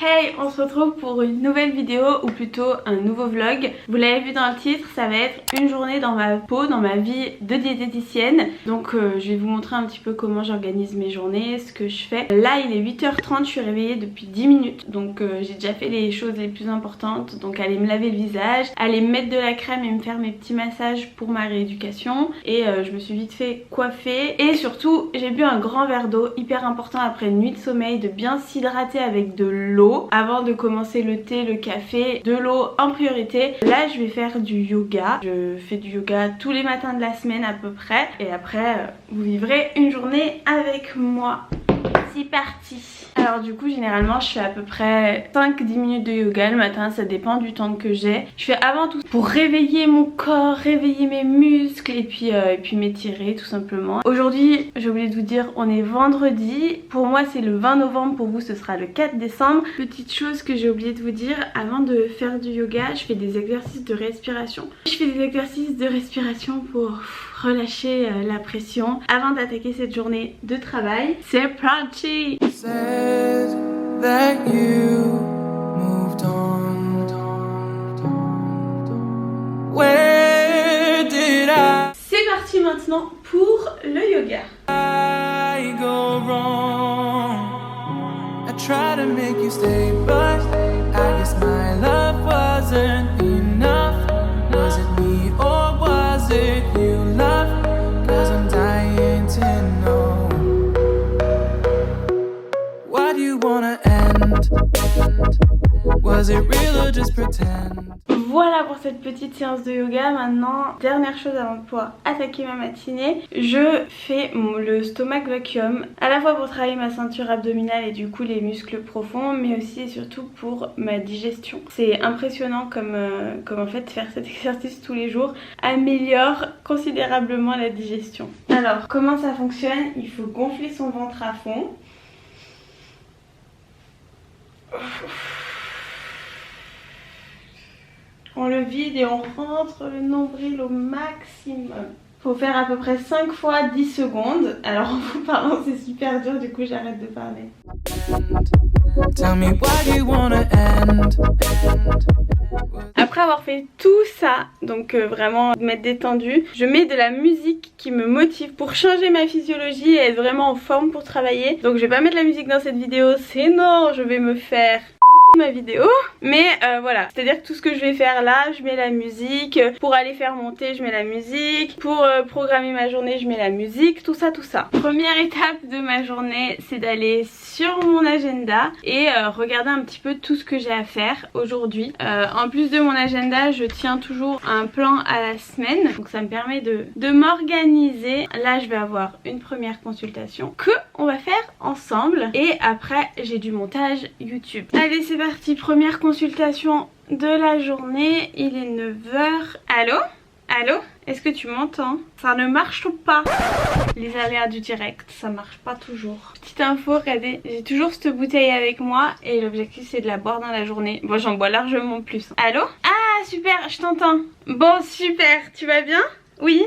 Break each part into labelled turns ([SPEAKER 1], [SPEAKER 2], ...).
[SPEAKER 1] Hey, on se retrouve pour une nouvelle vidéo ou plutôt un nouveau vlog. Vous l'avez vu dans le titre, ça va être une journée dans ma peau, dans ma vie de diététicienne. Donc je vais vous montrer un petit peu comment j'organise mes journées, ce que je fais. Là il est 8h30, je suis réveillée depuis 10 minutes. Donc j'ai déjà fait les choses les plus importantes. Donc aller me laver le visage, aller me mettre de la crème et me faire mes petits massages pour ma rééducation. Et je me suis vite fait coiffer. Et surtout j'ai bu un grand verre d'eau, hyper important après une nuit de sommeil, de bien s'hydrater avec de l'eau. Avant de commencer le thé, le café, de l'eau en priorité. Là je vais faire du yoga. Je fais du yoga tous les matins de la semaine à peu près. Et après vous vivrez une journée avec moi. C'est parti. Alors du coup généralement je fais à peu près 5-10 minutes de yoga le matin, ça dépend du temps que j'ai. Je fais avant tout pour réveiller mon corps, réveiller mes muscles et puis m'étirer tout simplement. Aujourd'hui j'ai oublié de vous dire, on est vendredi. Pour moi c'est le 20 novembre, pour vous ce sera le 4 décembre. Petite chose que j'ai oublié de vous dire, avant de faire du yoga je fais des exercices de respiration. Je fais des exercices de respiration pour relâcher la pression avant d'attaquer cette journée de travail. C'est parti. C'est parti maintenant pour le yoga. Voilà pour cette petite séance de yoga. Maintenant, dernière chose avant de pouvoir attaquer ma matinée, je fais le stomach vacuum, à la fois pour travailler ma ceinture abdominale et du coup les muscles profonds, mais aussi et surtout pour ma digestion. C'est impressionnant comme en fait faire cet exercice tous les jours améliore considérablement la digestion. Alors comment ça fonctionne? Il faut gonfler son ventre à fond. On le vide et on rentre le nombril au maximum. Faut faire à peu près 5 fois 10 secondes. Alors en vous parlant c'est super dur, du coup j'arrête de parler. Après avoir fait tout ça, donc vraiment m'être détendue, je mets de la musique qui me motive pour changer ma physiologie et être vraiment en forme pour travailler. Donc je vais pas mettre la musique dans cette vidéo, sinon je vais me faire ma vidéo, mais voilà, c'est à dire que tout ce que je vais faire là, je mets la musique, pour aller faire mon thé je mets la musique, pour programmer ma journée je mets la musique, tout ça. Première étape de ma journée, c'est d'aller sur mon agenda et regarder un petit peu tout ce que j'ai à faire aujourd'hui. En plus de mon agenda, je tiens toujours un plan à la semaine, donc ça me permet de m'organiser. Là je vais avoir une première consultation que on va faire ensemble et après j'ai du montage YouTube. Allez c'est parti, première consultation de la journée, il est 9h. Allô? Allô? Est-ce que tu m'entends? Ça ne marche pas. Les aléas du direct, ça marche pas toujours. Petite info, regardez, j'ai toujours cette bouteille avec moi et l'objectif c'est de la boire dans la journée. Bon, j'en bois largement plus. Allô? Ah super, je t'entends. Bon super, tu vas bien? Oui?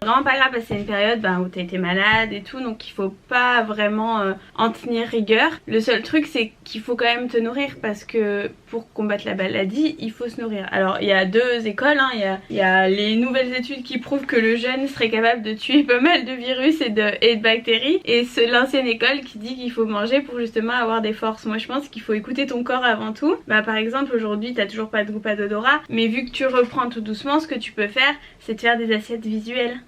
[SPEAKER 1] Vraiment pas grave parce que c'est une période où t'as été malade et tout, donc il faut pas vraiment en tenir rigueur. Le seul truc c'est qu'il faut quand même te nourrir parce que pour combattre la maladie il faut se nourrir. Alors il y a deux écoles, hein. Il y a les nouvelles études qui prouvent que le jeûne serait capable de tuer pas mal de virus et de bactéries, et l'ancienne école qui dit qu'il faut manger pour justement avoir des forces. Moi je pense qu'il faut écouter ton corps avant tout. Par exemple aujourd'hui t'as toujours pas de goût, pas d'odorat, mais vu que tu reprends tout doucement, ce que tu peux faire c'est de faire des assiettes visuelles.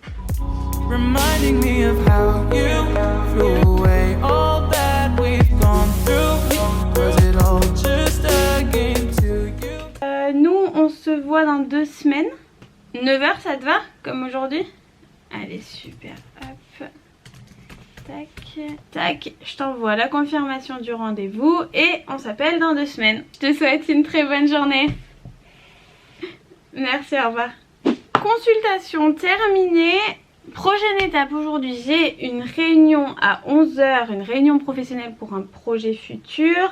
[SPEAKER 1] Reminding me of how you threw away all that we've gone through. Was it all just a game to you? Nous on se voit dans 2 semaines. 9h ça te va comme aujourd'hui? Allez super, hop. Tac, tac, je t'envoie la confirmation du rendez-vous et on s'appelle dans 2 semaines. Je te souhaite une très bonne journée. Merci, au revoir. Consultation terminée. Prochaine étape aujourd'hui, j'ai une réunion à 11h, une réunion professionnelle pour un projet futur.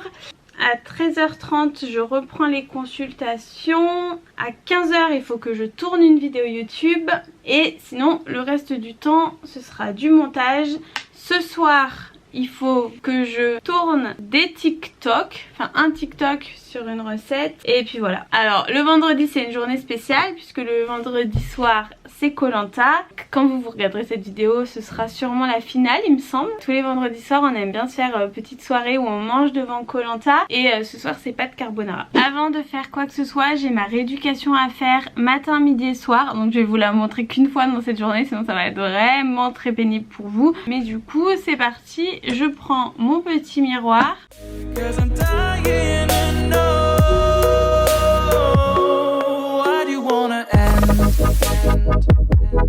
[SPEAKER 1] À 13h30 je reprends les consultations. À 15h il faut que je tourne une vidéo YouTube. Et sinon le reste du temps ce sera du montage. Ce soir il faut que je tourne des TikTok, enfin un TikTok sur une recette. Et puis voilà. Alors le vendredi c'est une journée spéciale puisque le vendredi soir c'est Koh-Lanta. Quand vous regarderez cette vidéo ce sera sûrement la finale il me semble. Tous les vendredis soirs on aime bien se faire petite soirée où on mange devant Koh-Lanta. Et ce soir c'est pâte carbonara. Avant de faire quoi que ce soit j'ai ma rééducation à faire matin, midi et soir. Donc je vais vous la montrer qu'une fois dans cette journée sinon ça va être vraiment très pénible pour vous. Mais du coup c'est parti. Je prends mon petit miroir.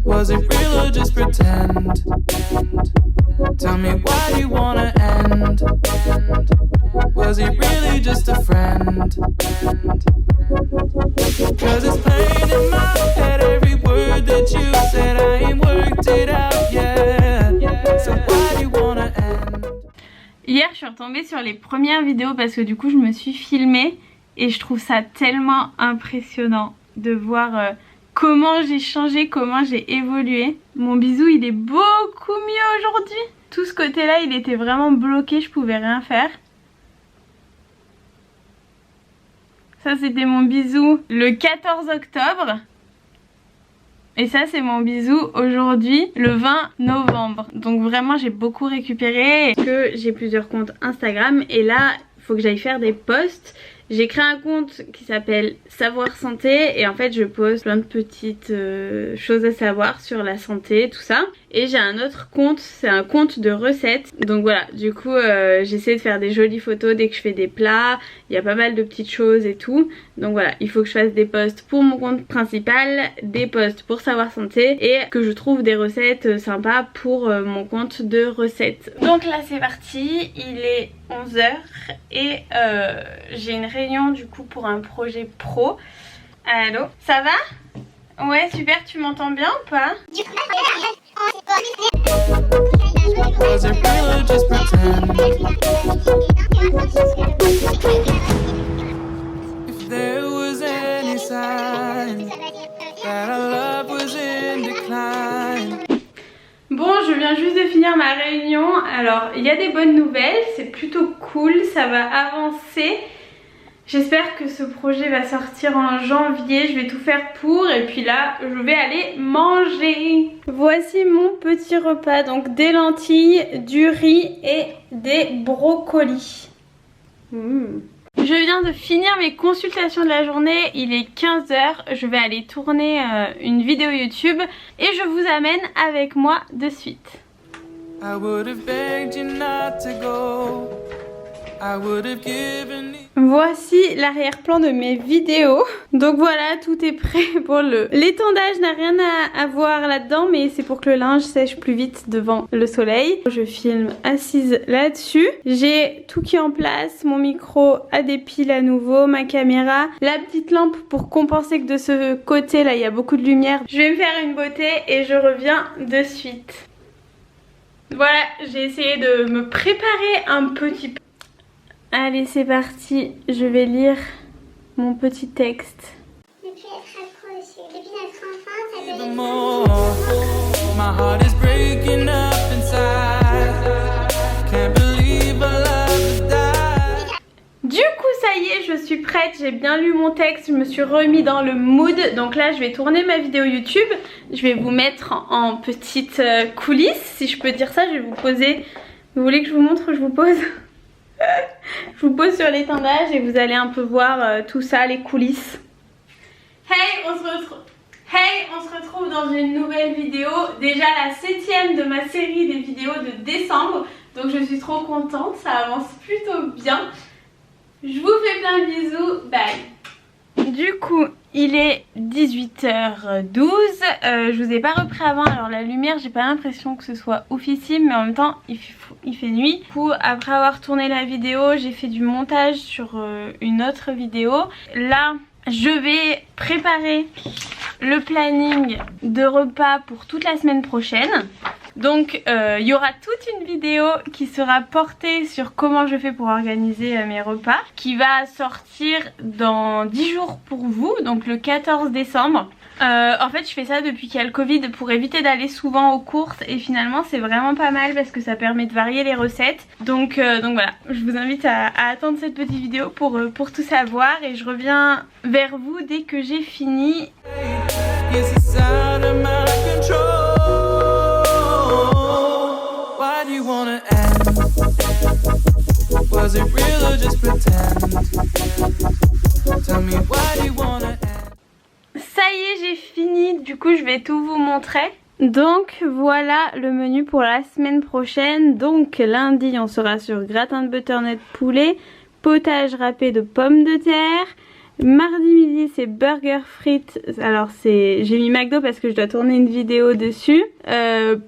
[SPEAKER 2] Was it real or just pretend? Tell me why do you wanna end? Was he really just a friend? Cause it's playing in my head every word that you said. I ain't worked it out yet. So why do you wanna end?
[SPEAKER 1] Hier je suis retombée sur les premières vidéos parce que du coup je me suis filmée et je trouve ça tellement impressionnant de voir comment j'ai changé, comment j'ai évolué. Mon bisou il est beaucoup mieux aujourd'hui. Tout ce côté là il était vraiment bloqué, je pouvais rien faire. Ça c'était mon bisou le 14 octobre. Et ça c'est mon bisou aujourd'hui le 20 novembre. Donc vraiment j'ai beaucoup récupéré. Que j'ai plusieurs comptes Instagram et là il faut que j'aille faire des posts. J'ai créé un compte qui s'appelle Savoir Santé et en fait je poste plein de petites choses à savoir sur la santé, tout ça. Et j'ai un autre compte, c'est un compte de recettes. Donc voilà, du coup j'essaie de faire des jolies photos dès que je fais des plats. Il y a pas mal de petites choses et tout. Donc voilà, il faut que je fasse des posts pour mon compte principal, des posts pour Savoir Santé et que je trouve des recettes sympas pour mon compte de recettes. Donc là c'est parti, il est 11h et j'ai une réunion du coup pour un projet pro. Allô, ça va? Ouais super, tu m'entends bien ou pas?
[SPEAKER 2] Was it real or just pretend? If there was any sign that our love was in decline.
[SPEAKER 1] Bon, je viens juste de finir ma réunion. Alors, il y a des bonnes nouvelles, c'est plutôt cool, ça va avancer. J'espère que ce projet va sortir en janvier, je vais tout faire pour et puis là, je vais aller manger. Voici mon petit repas, donc des lentilles, du riz et des brocolis. Je viens de finir mes consultations de la journée, il est 15h, je vais aller tourner une vidéo YouTube et je vous amène avec moi de suite.
[SPEAKER 2] I would have begged you not to go. I would have given you...
[SPEAKER 1] Voici l'arrière-plan de mes vidéos. Donc voilà, tout est prêt pour l'étendage n'a rien à voir là-dedans, mais c'est pour que le linge sèche plus vite devant le soleil. Je filme assise là-dessus. J'ai tout qui est en place, mon micro a des piles à nouveau, ma caméra, la petite lampe pour compenser que de ce côté là il y a beaucoup de lumière. Je vais me faire une beauté et je reviens de suite. Voilà, j'ai essayé de me préparer un petit peu. Allez c'est parti, je vais lire mon petit texte.
[SPEAKER 3] Depuis notre enfance, ça
[SPEAKER 2] The
[SPEAKER 3] devait
[SPEAKER 2] more my heart is breaking up inside. Can't believe I love to die.
[SPEAKER 1] Du coup ça y est, je suis prête, j'ai bien lu mon texte, je me suis remis dans le mood. Donc là je vais tourner ma vidéo YouTube. Je vais vous mettre en petite coulisse, si je peux dire ça. Je vais vous poser, vous voulez que je vous montre où je vous pose? Je vous pose sur l'étendage et vous allez un peu voir tout ça, les coulisses. Hey, on se retrouve dans une nouvelle vidéo. Déjà la 7ème de ma série des vidéos de décembre. Donc je suis trop contente, ça avance plutôt bien. Je vous fais plein de bisous, bye. Du coup il est 18h12, je vous ai pas repris avant, alors la lumière j'ai pas l'impression que ce soit oufissime, mais en même temps il fait nuit. Du coup après avoir tourné la vidéo j'ai fait du montage sur une autre vidéo. Là je vais préparer le planning de repas pour toute la semaine prochaine. Donc il y aura toute une vidéo qui sera portée sur comment je fais pour organiser mes repas, qui va sortir dans 10 jours pour vous, donc le 14 décembre. En fait je fais ça depuis qu'il y a le Covid pour éviter d'aller souvent aux courses et finalement c'est vraiment pas mal parce que ça permet de varier les recettes. Donc voilà, je vous invite à attendre cette petite vidéo pour tout savoir et je reviens vers vous dès que j'ai fini. Ça y est, j'ai fini, du coup je vais tout vous montrer. Donc voilà le menu pour la semaine prochaine. Donc lundi on sera sur gratin de butternut poulet, potage râpé de pommes de terre. Mardi midi c'est burger frites, alors j'ai mis McDo parce que je dois tourner une vidéo dessus.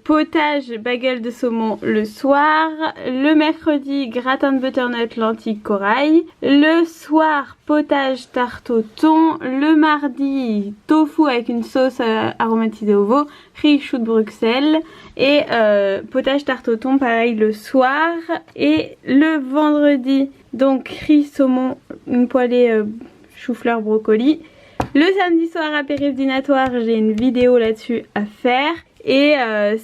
[SPEAKER 1] Potage bagel de saumon le soir. Le mercredi gratin de butternut lentilles corail. Le soir potage tarte au thon. Le mardi tofu avec une sauce aromatisée au veau. Riz chou de Bruxelles. Et potage tarte au thon pareil le soir. Et le vendredi donc riz saumon, une poêlée chou-fleur brocoli. Le samedi soir apéritif dînatoire, j'ai une vidéo là-dessus à faire. Et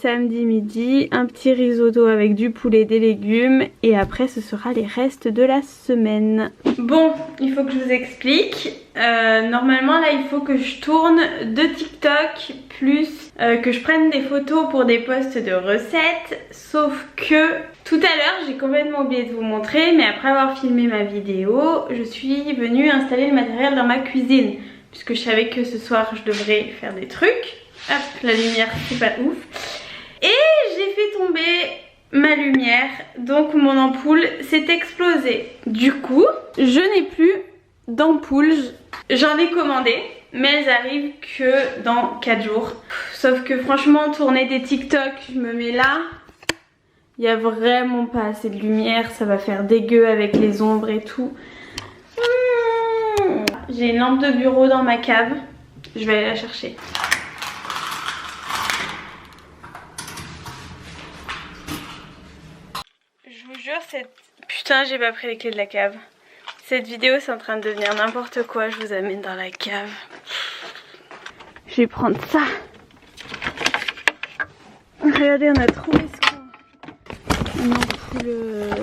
[SPEAKER 1] samedi midi, un petit risotto avec du poulet, des légumes. Et après ce sera les restes de la semaine. Bon, il faut que je vous explique. Normalement là il faut que je tourne de TikTok plus que je prenne des photos pour des posts de recettes. Sauf que tout à l'heure j'ai complètement oublié de vous montrer, mais après avoir filmé ma vidéo, je suis venue installer le matériel dans ma cuisine. Puisque je savais que ce soir je devrais faire des trucs. Hop, la lumière c'est pas ouf. Et j'ai fait tomber ma lumière, donc mon ampoule s'est explosée. Du coup, je n'ai plus d'ampoule. J'en ai commandé, mais elles arrivent que dans 4 jours. Sauf que franchement, tourner des TikTok, je me mets là. Il n'y a vraiment pas assez de lumière, ça va faire dégueu avec les ombres et tout. J'ai une lampe de bureau dans ma cave, je vais aller la chercher. Je vous jure, putain, j'ai pas pris les clés de la cave. Cette vidéo c'est en train de devenir n'importe quoi, je vous amène dans la cave. Je vais prendre ça. Regardez, on a trouvé ce qu'on... Une ampoule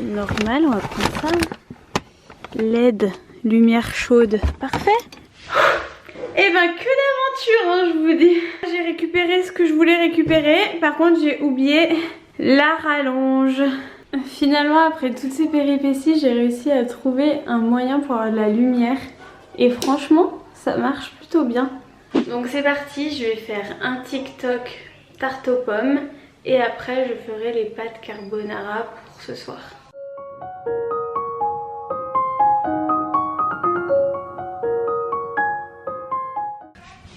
[SPEAKER 1] normale, on va prendre ça. LED, lumière chaude, parfait. Et ben que d'aventure hein, je vous dis. J'ai récupéré ce que je voulais récupérer. Par contre j'ai oublié la rallonge. Finalement après toutes ces péripéties j'ai réussi à trouver un moyen pour avoir de la lumière. Et franchement ça marche plutôt bien. Donc c'est parti, je vais faire un TikTok tarte aux pommes. Et après je ferai les pâtes carbonara pour ce soir.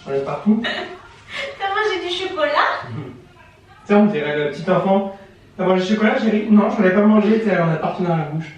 [SPEAKER 4] On est partout.
[SPEAKER 1] T'as mangé du chocolat?
[SPEAKER 4] Ça on dirait le petit enfant. T'as mangé du chocolat chérie? Non, je n'en ai pas mangé, on a partout dans la bouche.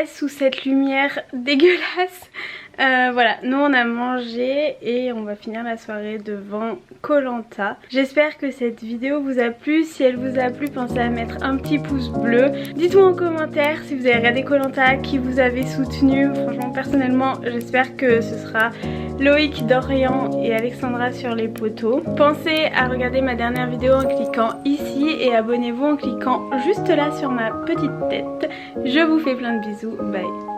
[SPEAKER 4] Sous cette lumière dégueulasse.
[SPEAKER 1] Voilà, nous on a mangé et on va finir la soirée devant Koh-Lanta. J'espère que cette vidéo vous a plu. Si elle vous a plu, pensez à mettre un petit pouce bleu. Dites-moi en commentaire si vous avez regardé Koh-Lanta, qui vous avez soutenu. Franchement, personnellement, j'espère que ce sera Loïc, Dorian et Alexandra sur les poteaux. Pensez à regarder ma dernière vidéo en cliquant ici et abonnez-vous en cliquant juste là sur ma petite tête. Je vous fais plein de bisous, bye.